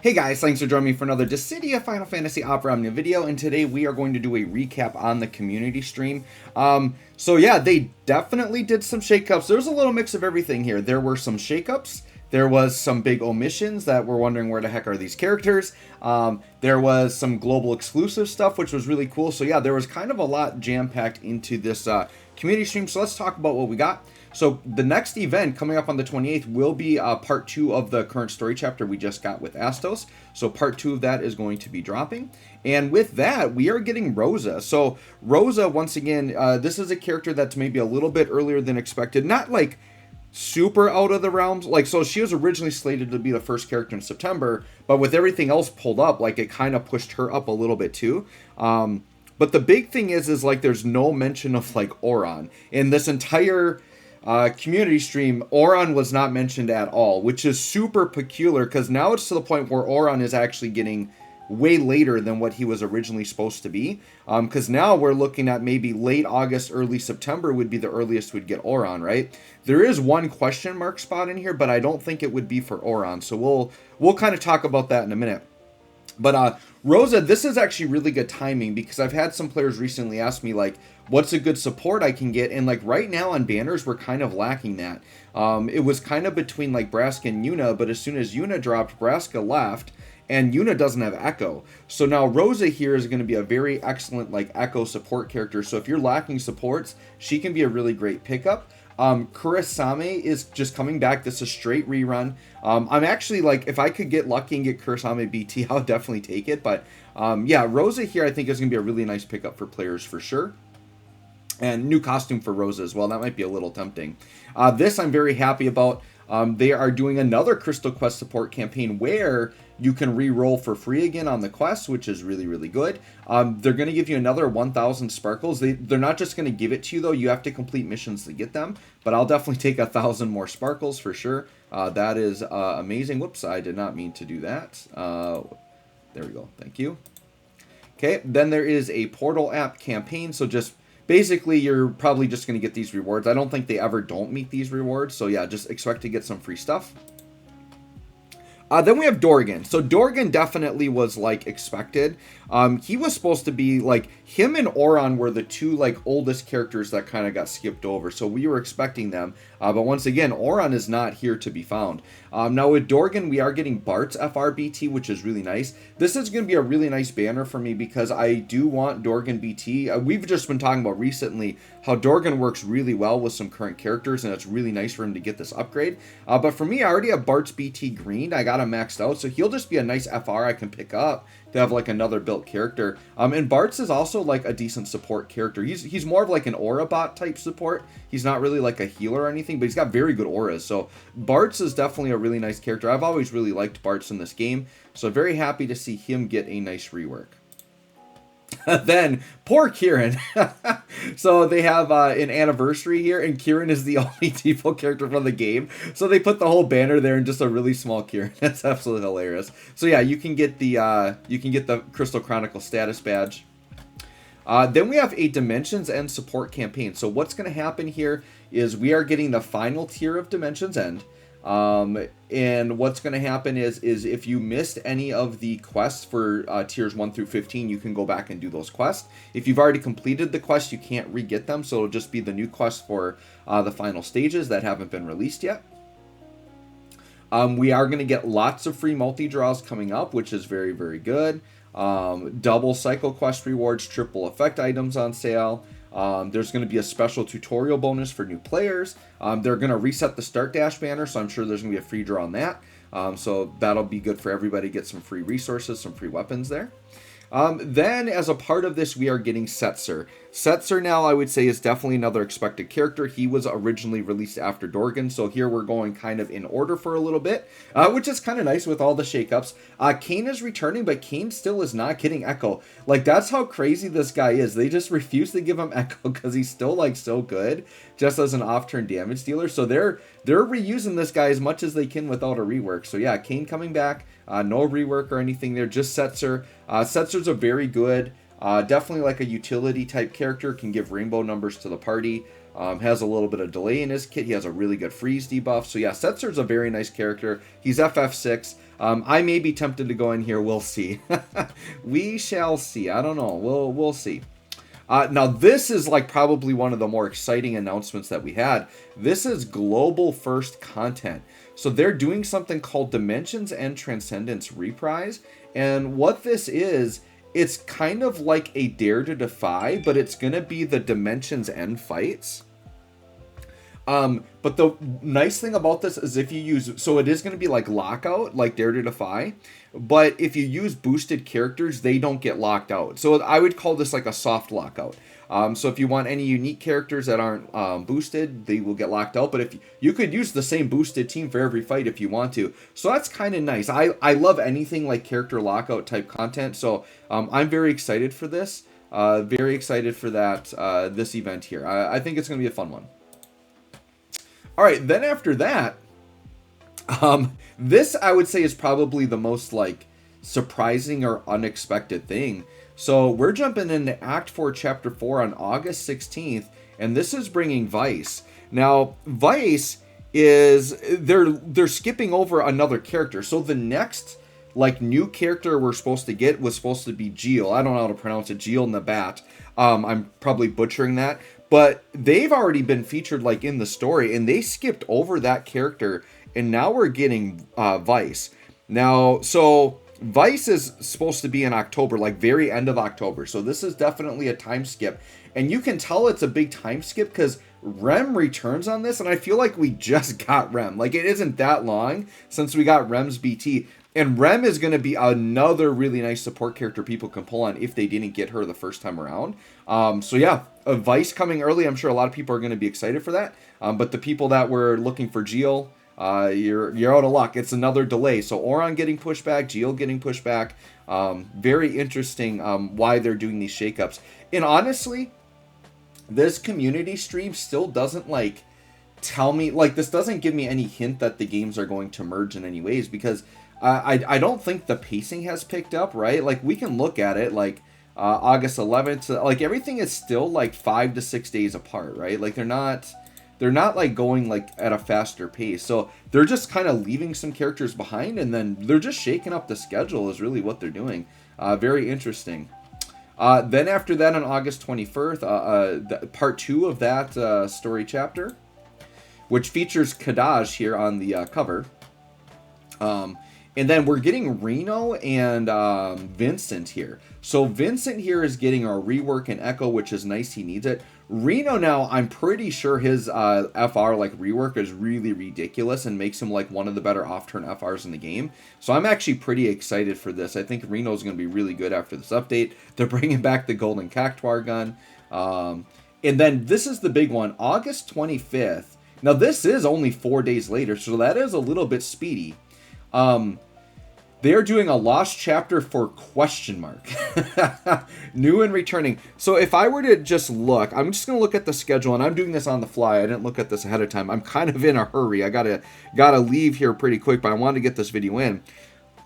Hey guys, thanks for joining me for another Dissidia Final Fantasy Opera Omnia video, and today we are going to do a recap on the community stream. So yeah, they definitely did some shakeups. There's a little mix of everything here. There were some shakeups. There was some big omissions that we're wondering where the heck are these characters. There was some global exclusive stuff, which was really cool. So yeah, there was kind of a lot jam-packed into this community stream. So let's talk about what we got. So the next event coming up on the 28th will be part 2 of the current story chapter we just got with Astos. So part 2 of that is going to be dropping. And with that, we are getting Rosa. So Rosa, once again, this is a character that's maybe a little bit earlier than expected. Not like super out of the realms. Like, so she was originally slated to be the first character in September, but with everything else pulled up, like it kind of pushed her up a little bit too. But the big thing is like there's no mention of like Auron in this entire community stream. Auron was not mentioned at all, which is super peculiar because now it's to the point where Auron is actually getting way later than what he was originally supposed to be, because now we're looking at maybe late August, early September would be the earliest we'd get Auron, right? There is one question mark spot in here, but I don't think it would be for Auron, so we'll kind of talk about that in a minute. But Rosa, this is actually really good timing because I've had some players recently ask me like, what's a good support I can get? And like right now on banners, we're kind of lacking that. It was kind of between like Braska and Yuna, but as soon as Yuna dropped, Braska left, and Yuna doesn't have Echo. So now Rosa here is going to be a very excellent like Echo support character. So if you're lacking supports, she can be a really great pickup. Kurasame is just coming back. This is a straight rerun. I'm actually like, if I could get lucky and get Kurasame BT, I'll definitely take it. But yeah, Rosa here I think is going to be a really nice pickup for players for sure. And new costume for Rosa as well. That might be a little tempting. This I'm very happy about. They are doing another Crystal Quest support campaign where you can re-roll for free again on the quest, which is really, really good. They're going to give you another 1,000 sparkles. They're not just going to give it to you, though. You have to complete missions to get them. But I'll definitely take 1,000 more sparkles for sure. That is amazing. Whoops, I did not mean to do that. There we go. Thank you. Okay, then there is a Portal app campaign. So just basically, you're probably just going to get these rewards. I don't think they ever don't meet these rewards. So yeah, just expect to get some free stuff. Then we have Dorgan. So Dorgan definitely was like expected. He was supposed to be like, him and Auron were the two like oldest characters that kind of got skipped over. So we were expecting them. But once again, Auron is not here to be found. Now with Dorgan, we are getting Bart's FRBT, which is really nice. This is going to be a really nice banner for me because I do want Dorgan BT. We've just been talking about recently how Dorgan works really well with some current characters, and it's really nice for him to get this upgrade. But for me, I already have Bart's BT green. I got him maxed out, so he'll just be a nice FR I can pick up to have like another built character. And Bart's is also like a decent support character. He's more of like an aura bot type support. He's not really like a healer or anything, but he's got very good auras. So Bart's is definitely a really nice character. I've always really liked Bart's in this game, so very happy to see him get a nice rework. Then poor Kieran. So they have an anniversary here, and Kieran is the only default character from the game. So they put the whole banner there in just a really small Kieran. That's absolutely hilarious. So yeah, you can get the Crystal Chronicle status badge. Then we have a Dimensions End support campaign. So what's going to happen here is we are getting the final tier of Dimensions End. And what's going to happen is if you missed any of the quests for tiers 1 through 15, you can go back and do those quests. If you've already completed the quest, you can't re-get them, so it'll just be the new quest for the final stages that haven't been released yet. We are going to get lots of free multi-draws coming up, which is very, very good. Double cycle quest rewards, triple effect items on sale. There's going to be a special tutorial bonus for new players. They're going to reset the start dash banner, so I'm sure there's going to be a free draw on that. So that'll be good for everybody to get some free resources, some free weapons there. Then as a part of this, we are getting Setzer. Setzer now, I would say, is definitely another expected character. He was originally released after Dorgan, so here we're going kind of in order for a little bit, which is kind of nice with all the shakeups. Kane is returning, but Kane still is not getting Echo. Like, that's how crazy this guy is. They just refuse to give him Echo because he's still, like, so good just as an off-turn damage dealer. So they're reusing this guy as much as they can without a rework. So yeah, Kane coming back, no rework or anything there, just Setzer. Setzer's a very good, definitely like a utility type character, can give rainbow numbers to the party. Has a little bit of delay in his kit. He has a really good freeze debuff. So yeah, Setzer's a very nice character. He's FF6. I may be tempted to go in here. We'll see. We shall see. I don't know. We'll see. Now this is like probably one of the more exciting announcements that we had. This is global first content. So they're doing something called Dimensions and Transcendence Reprise. And what this is, it's kind of like a Dare to Defy, but it's going to be the Dimensions End fights. But the nice thing about this is if you use, so it is going to be like Lockout, like Dare to Defy, but if you use boosted characters, they don't get locked out. So I would call this like a soft lockout. So if you want any unique characters that aren't boosted, they will get locked out. But if you could use the same boosted team for every fight if you want to. So that's kind of nice. I love anything like character lockout type content. So I'm very excited for this. Very excited for that, this event here. I think it's going to be a fun one. All right, then after that, this I would say is probably the most like surprising or unexpected thing. So we're jumping into Act 4, Chapter 4 on August 16th, and this is bringing Vice. Now, Vice is, they're skipping over another character. So the next like new character we're supposed to get was supposed to be Geel. I don't know how to pronounce it, Geel Nabat. I'm probably butchering that. But they've already been featured like in the story, and they skipped over that character, and now we're getting Vice. Now, so Vice is supposed to be in October, like very end of October. So this is definitely a time skip. And you can tell it's a big time skip because Rem returns on this, and I feel like we just got Rem. Like it isn't that long since we got Rem's BT. And Rem is going to be another really nice support character people can pull on if they didn't get her the first time around. So yeah, a Vice coming early. I'm sure a lot of people are going to be excited for that. But the people that were looking for Geel, you're out of luck. It's another delay. So Auron getting pushed back, Geel getting pushed back. Very interesting why they're doing these shakeups. And honestly, this community stream still doesn't like tell me, like this doesn't give me any hint that the games are going to merge in any ways, because I don't think the pacing has picked up, right? Like we can look at it like August 11th, like everything is still like 5 to 6 days apart, right? Like they're not like going like at a faster pace. So they're just kind of leaving some characters behind, and then they're just shaking up the schedule is really what they're doing. Very interesting. Then after that on August 21st, part 2 of that story chapter, which features Kadaj here on the cover. And then we're getting Reno and Vincent here. So Vincent here is getting our rework and Echo, which is nice. He needs it. Reno now, I'm pretty sure his FR like rework is really ridiculous and makes him like one of the better off-turn FRs in the game. So I'm actually pretty excited for this. I think Reno's going to be really good after this update. They're bringing back the Golden Cactuar gun. And then this is the big one, August 25th. Now this is only 4 days later, so that is a little bit speedy. They're doing a lost chapter for question mark. New and returning. So if I were to just look, I'm just going to look at the schedule, and I'm doing this on the fly. I didn't look at this ahead of time. I'm kind of in a hurry. I gotta leave here pretty quick, but I wanted to get this video in.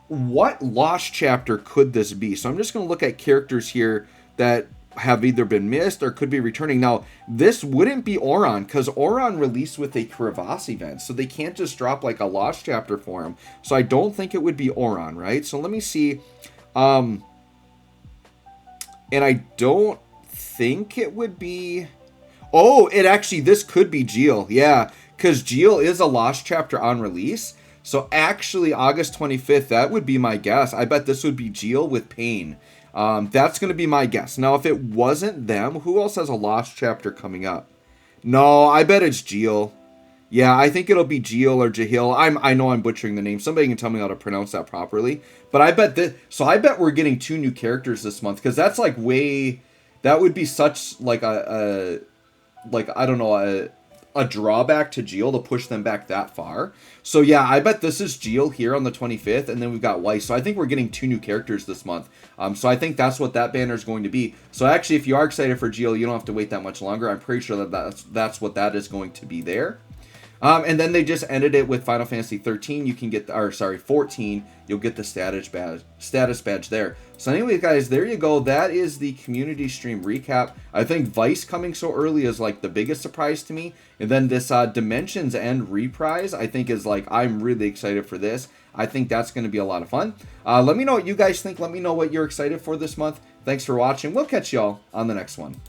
What lost chapter could this be? So I'm just going to look at characters here that have either been missed or could be returning. Now, this wouldn't be Auron, because Auron released with a Crevasse event, so they can't just drop like a lost chapter for him. So I don't think it would be Auron, right? So let me see. And I don't think it would be... Oh, this could be Geel. Yeah, because Geel is a lost chapter on release. So actually, August 25th, that would be my guess. I bet this would be Geel with Pain. That's going to be my guess. Now, if it wasn't them, who else has a lost chapter coming up? No, I bet it's Geel. Yeah, I think it'll be Geel or Jahil. I know I'm butchering the name. Somebody can tell me how to pronounce that properly. But I bet that. So I bet we're getting 2 new characters this month, because that's like way. That would be such like a drawback to Geel to push them back that far. So yeah, I bet this is Geel here on the 25th, and then we've got Weiss. So I think we're getting 2 new characters this month. So I think that's what that banner is going to be. So actually, if you are excited for Geel, you don't have to wait that much longer. I'm pretty sure that that's what that is going to be there. And then they just ended it with Final Fantasy 13. You can get, or sorry, 14. You'll get the status badge there. So anyway, guys, there you go. That is the community stream recap. I think Vice coming so early is like the biggest surprise to me. And then this Dimensions End reprise, I think is like, I'm really excited for this. I think that's going to be a lot of fun. Let me know what you guys think. Let me know what you're excited for this month. Thanks for watching. We'll catch y'all on the next one.